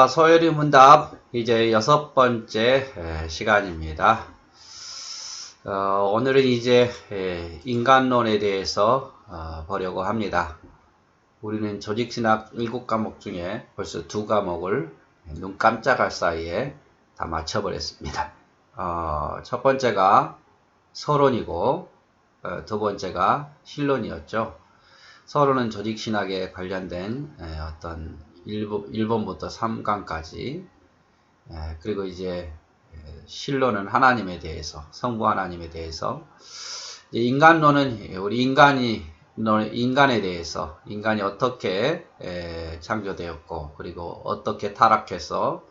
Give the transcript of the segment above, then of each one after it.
서열이 문답 이제 6번째 시간입니다. 오늘은 이제 인간론에 대해서 보려고 합니다. 우리는 조직신학 7과목 중에 벌써 2과목을 눈 깜짝할 사이에 다 맞춰버렸습니다. 첫 번째가 서론이고 두 번째가 실론이었죠. 서론은 조직신학에 관련된 어떤 1번부터 3강까지, 그리고 이제 실론은 하나님에 대해서, 성부 하나님에 대해서, 이제 인간론은 우리 인간에 대해서, 인간이 어떻게 창조되었고, 그리고 어떻게 타락해서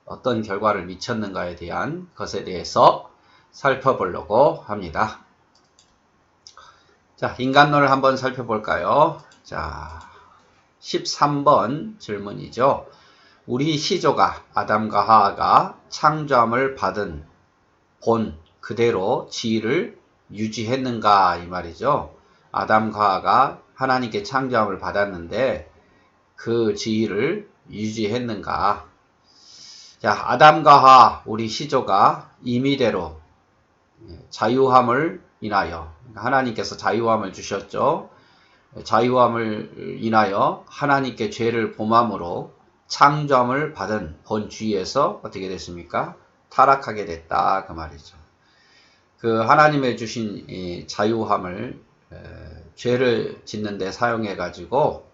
어떤 결과를 미쳤는가에 대한 것에 대해서 살펴보려고 합니다. 자, 인간론을 한번 살펴볼까요? 자, 13번 질문이죠. 우리 시조가 아담과 하와가 창조함을 받은 본 그대로 지위를 유지했는가 이 말이죠. 아담과 하와가 하나님께 창조함을 받았는데 그 지위를 유지했는가. 자, 아담과 하와 우리 시조가 임의대로 자유함을 인하여, 하나님께서 자유함을 주셨죠. 자유함을 인하여 하나님께 죄를 범함으로 창조함을 받은 본주의에서 어떻게 됐습니까? 타락하게 됐다 그 말이죠. 그 하나님의 주신 이 자유함을 죄를 짓는 데 사용해 가지고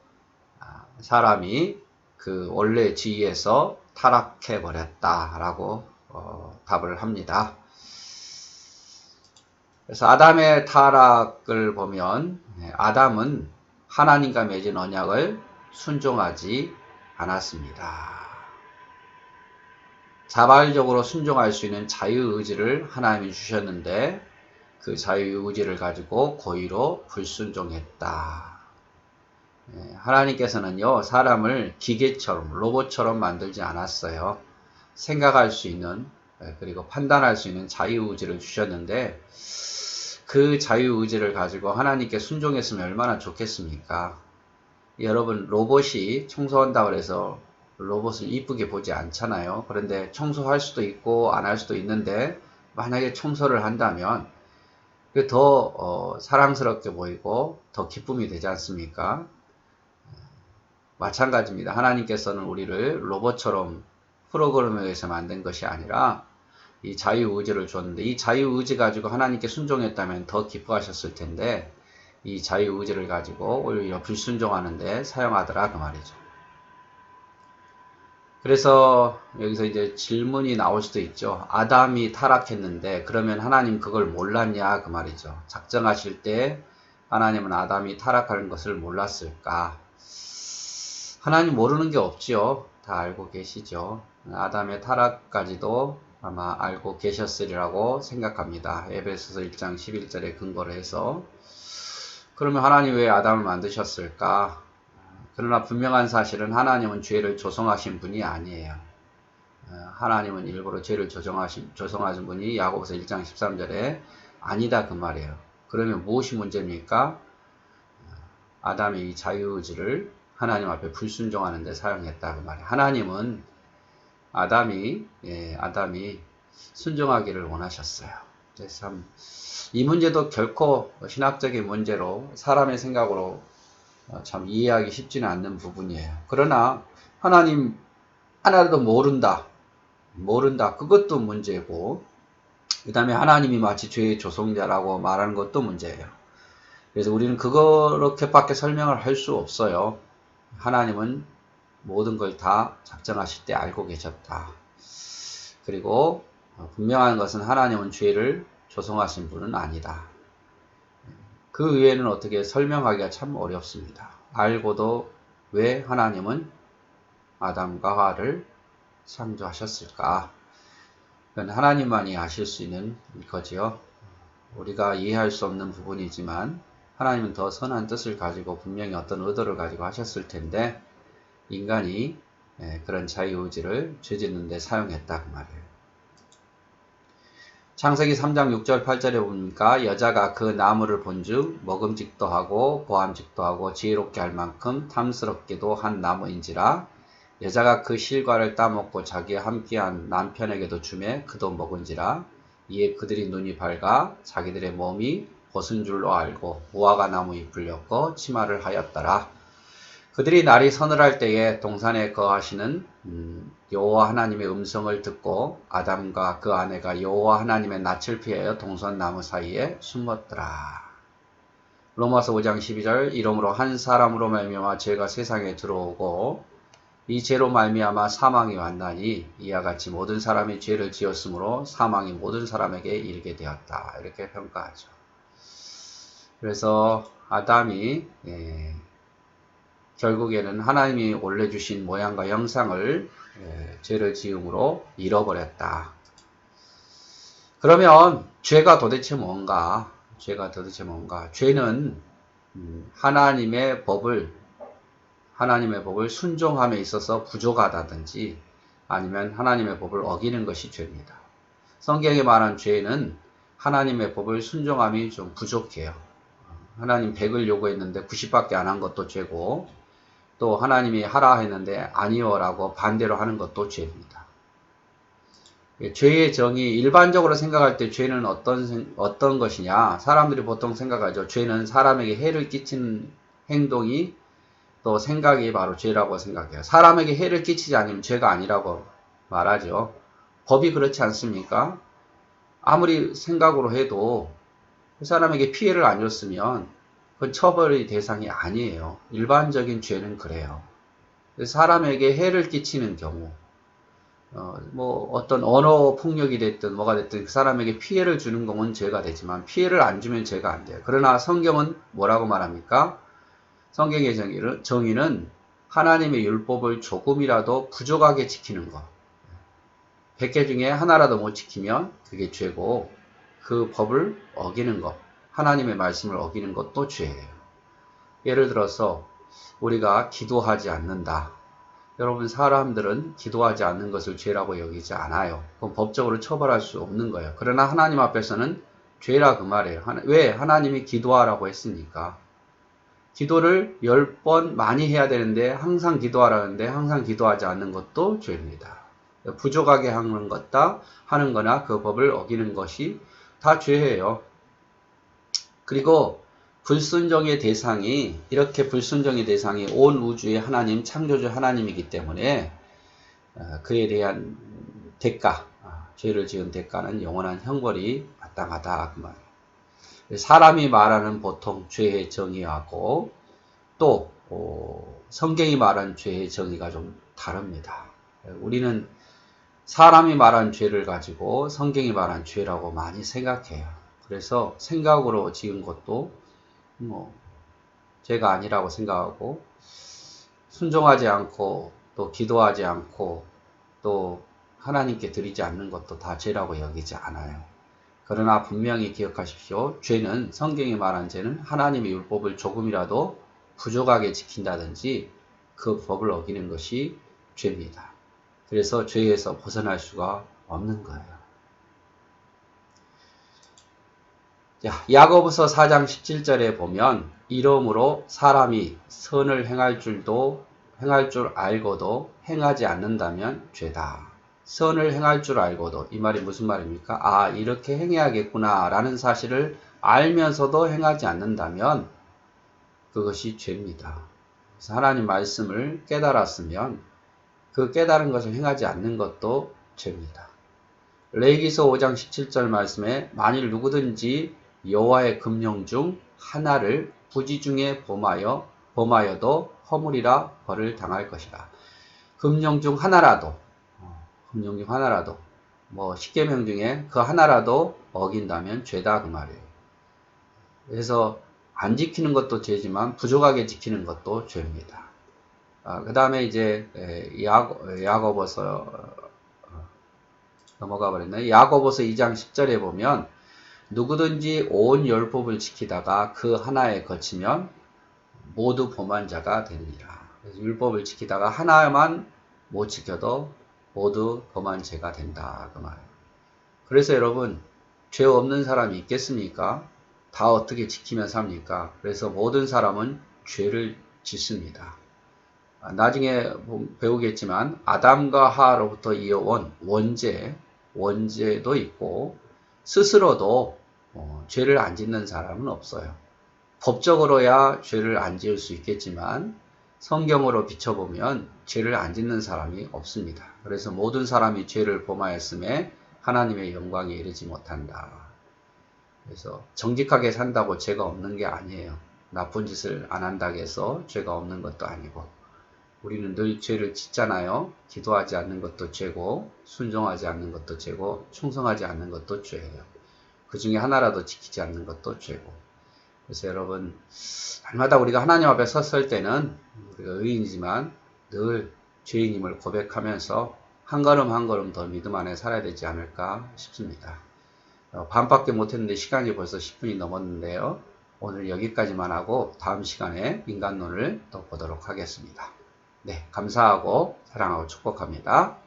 사람이 그 원래 지위에서 타락해 버렸다라고 답을 합니다. 그래서 아담의 타락을 보면 아담은 하나님과 맺은 언약을 순종하지 않았습니다. 자발적으로 순종할 수 있는 자유의지를 하나님이 주셨는데 그 자유의지를 가지고 고의로 불순종했다. 하나님께서는요, 사람을 기계처럼, 로봇처럼 만들지 않았어요. 생각할 수 있는, 그리고 판단할 수 있는 자유의지를 주셨는데 그 자유의지를 가지고 하나님께 순종했으면 얼마나 좋겠습니까? 여러분, 로봇이 청소한다고 해서 로봇을 이쁘게 보지 않잖아요. 그런데 청소할 수도 있고 안 할 수도 있는데 만약에 청소를 한다면 그게 더 사랑스럽게 보이고 더 기쁨이 되지 않습니까? 마찬가지입니다. 하나님께서는 우리를 로봇처럼 프로그램에 의해서 만든 것이 아니라 이 자유의지를 줬는데 이 자유의지 가지고 하나님께 순종했다면 더 기뻐하셨을 텐데 이 자유의지를 가지고 오히려 불순종하는데 사용하더라 그 말이죠. 그래서 여기서 이제 질문이 나올 수도 있죠. 아담이 타락했는데 그러면 하나님 그걸 몰랐냐 그 말이죠. 작정하실 때 하나님은 아담이 타락하는 것을 몰랐을까? 하나님 모르는 게 없지요. 다 알고 계시죠. 아담의 타락까지도 아마 알고 계셨으리라고 생각합니다. 에베소서 1장 11절에 근거를 해서. 그러면 하나님 왜 아담을 만드셨을까? 그러나 분명한 사실은 하나님은 죄를 조성하신 분이 아니에요. 하나님은 일부러 죄를 조성하신 분이 야고보서 1장 13절에 아니다 그 말이에요. 그러면 무엇이 문제입니까? 아담의 이 자유의지를 하나님 앞에 불순종하는 데 사용했다 그 말이에요. 하나님은 아담이 순종하기를 원하셨어요. 그래서 이 문제도 결코 신학적인 문제로 사람의 생각으로 참 이해하기 쉽지는 않는 부분이에요. 그러나 하나님 하나도 모른다. 그것도 문제고, 그 다음에 하나님이 마치 죄의 조성자라고 말하는 것도 문제예요. 그래서 우리는 그렇게밖에 설명을 할 수 없어요. 하나님은 모든 걸 다 작정하실 때 알고 계셨다. 그리고 분명한 것은 하나님은 죄를 조성하신 분은 아니다. 그 외에는 어떻게 설명하기가 참 어렵습니다. 알고도 왜 하나님은 아담과 하와를 창조하셨을까? 그건 하나님만이 아실 수 있는 거지요. 우리가 이해할 수 없는 부분이지만 하나님은 더 선한 뜻을 가지고 분명히 어떤 의도를 가지고 하셨을 텐데 인간이 그런 자유의지를 죄짓는 데 사용했다 그 말이에요. 창세기 3장 6절 8절에 보니까 여자가 그 나무를 본즉 먹음직도 하고 보암직도 하고 지혜롭게 할 만큼 탐스럽게도 한 나무인지라 여자가 그 실과를 따먹고 자기와 함께한 남편에게도 주매 그도 먹은지라. 이에 그들이 눈이 밝아 자기들의 몸이 벗은 줄로 알고 무화과 나무 잎을 엮어 치마를 하였더라. 그들이 날이 서늘할 때에 동산에 거하시는 여호와 하나님의 음성을 듣고 아담과 그 아내가 여호와 하나님의 낯을 피하여 동산 나무 사이에 숨었더라. 로마서 5장 12절. 이러므로 한 사람으로 말미암아 죄가 세상에 들어오고 이 죄로 말미암아 사망이 왔나니 이와 같이 모든 사람이 죄를 지었으므로 사망이 모든 사람에게 이르게 되었다. 이렇게 평가하죠. 그래서 아담이 결국에는 하나님이 올려주신 모양과 형상을 죄를 지음으로 잃어버렸다. 그러면 죄가 도대체 뭔가? 죄는 하나님의 법을 순종함에 있어서 부족하다든지 아니면 하나님의 법을 어기는 것이 죄입니다. 성경에 말한 죄는 하나님의 법을 순종함이 좀 부족해요. 하나님 100을 요구했는데 90밖에 안 한 것도 죄고, 또 하나님이 하라 했는데 아니요라고 반대로 하는 것도 죄입니다. 죄의 정의, 일반적으로 생각할 때 죄는 어떤 것이냐? 사람들이 보통 생각하죠. 죄는 사람에게 해를 끼치는 행동이 또 생각이 바로 죄라고 생각해요. 사람에게 해를 끼치지 않으면 죄가 아니라고 말하죠. 법이 그렇지 않습니까? 아무리 생각으로 해도 그 사람에게 피해를 안 줬으면 그건 처벌의 대상이 아니에요. 일반적인 죄는 그래요. 사람에게 해를 끼치는 경우, 어떤 언어 폭력이 됐든 뭐가 됐든 그 사람에게 피해를 주는 건 죄가 되지만 피해를 안 주면 죄가 안 돼요. 그러나 성경은 뭐라고 말합니까? 성경의 정의는 하나님의 율법을 조금이라도 부족하게 지키는 것. 100개 중에 하나라도 못 지키면 그게 죄고, 그 법을 어기는 것, 하나님의 말씀을 어기는 것도 죄예요. 예를 들어서 우리가 기도하지 않는다. 여러분, 사람들은 기도하지 않는 것을 죄라고 여기지 않아요. 그건 법적으로 처벌할 수 없는 거예요. 그러나 하나님 앞에서는 죄라 그 말이에요. 왜? 하나님이 기도하라고 했으니까. 기도를 10번 많이 해야 되는데 항상 기도하라는데 항상 기도하지 않는 것도 죄입니다. 부족하게 하는 거나 그 법을 어기는 것이 다 죄예요. 그리고 이렇게 불순종의 대상이 온 우주의 하나님, 창조주 하나님이기 때문에 그에 대한 대가, 죄를 지은 대가는 영원한 형벌이 마땅하다 그 말이에요. 사람이 말하는 보통 죄의 정의하고 또 성경이 말하는 죄의 정의가 좀 다릅니다. 우리는 사람이 말한 죄를 가지고 성경이 말한 죄라고 많이 생각해요. 그래서 생각으로 지은 것도 죄가 아니라고 생각하고, 순종하지 않고 또 기도하지 않고 또 하나님께 드리지 않는 것도 다 죄라고 여기지 않아요. 그러나 분명히 기억하십시오. 죄는, 성경이 말한 죄는 하나님의 율법을 조금이라도 부족하게 지킨다든지 그 법을 어기는 것이 죄입니다. 그래서 죄에서 벗어날 수가 없는 거예요. 야고보서 4장 17절에 보면 이러므로 사람이 선을 행할 줄 알고도 행하지 않는다면 죄다. 선을 행할 줄 알고도, 이 말이 무슨 말입니까? 이렇게 행해야겠구나 라는 사실을 알면서도 행하지 않는다면 그것이 죄입니다. 그래서 하나님 말씀을 깨달았으면 그 깨달은 것을 행하지 않는 것도 죄입니다. 레위기서 5장 17절 말씀에 만일 누구든지 여호와의 금령 중 하나를 부지 중에 범하여도 허물이라 벌을 당할 것이라. 금령 중 하나라도, 뭐 10계명 중에 그 하나라도 어긴다면 죄다 그 말이에요. 그래서 안 지키는 것도 죄지만 부족하게 지키는 것도 죄입니다. 그 다음에 이제 야고보서 넘어가 버렸네. 야고보서 2장 10절에 보면 누구든지 온 율법을 지키다가 그 하나에 거치면 모두 범한 자가 되느니라. 그래서 율법을 지키다가 하나만 못 지켜도 모두 범한 죄가 된다 그 말. 그래서 여러분, 죄 없는 사람이 있겠습니까? 다 어떻게 지키면 삽니까? 그래서 모든 사람은 죄를 짓습니다. 나중에 배우겠지만 아담과 하와로부터 이어온 원죄도 있고 스스로도 죄를 안 짓는 사람은 없어요. 법적으로야 죄를 안 지을 수 있겠지만 성경으로 비춰보면 죄를 안 짓는 사람이 없습니다. 그래서 모든 사람이 죄를 범하였음에 하나님의 영광에 이르지 못한다. 그래서 정직하게 산다고 죄가 없는 게 아니에요. 나쁜 짓을 안 한다고 해서 죄가 없는 것도 아니고 우리는 늘 죄를 짓잖아요. 기도하지 않는 것도 죄고 순종하지 않는 것도 죄고 충성하지 않는 것도 죄예요. 그 중에 하나라도 지키지 않는 것도 죄고. 그래서 여러분 날마다 우리가 하나님 앞에 섰을 때는 우리가 의인이지만 늘 죄인임을 고백하면서 한 걸음 한 걸음 더 믿음 안에 살아야 되지 않을까 싶습니다. 반밖에 못했는데 시간이 벌써 10분이 넘었는데요. 오늘 여기까지만 하고 다음 시간에 인간론을 또 보도록 하겠습니다. 네, 감사하고 사랑하고 축복합니다.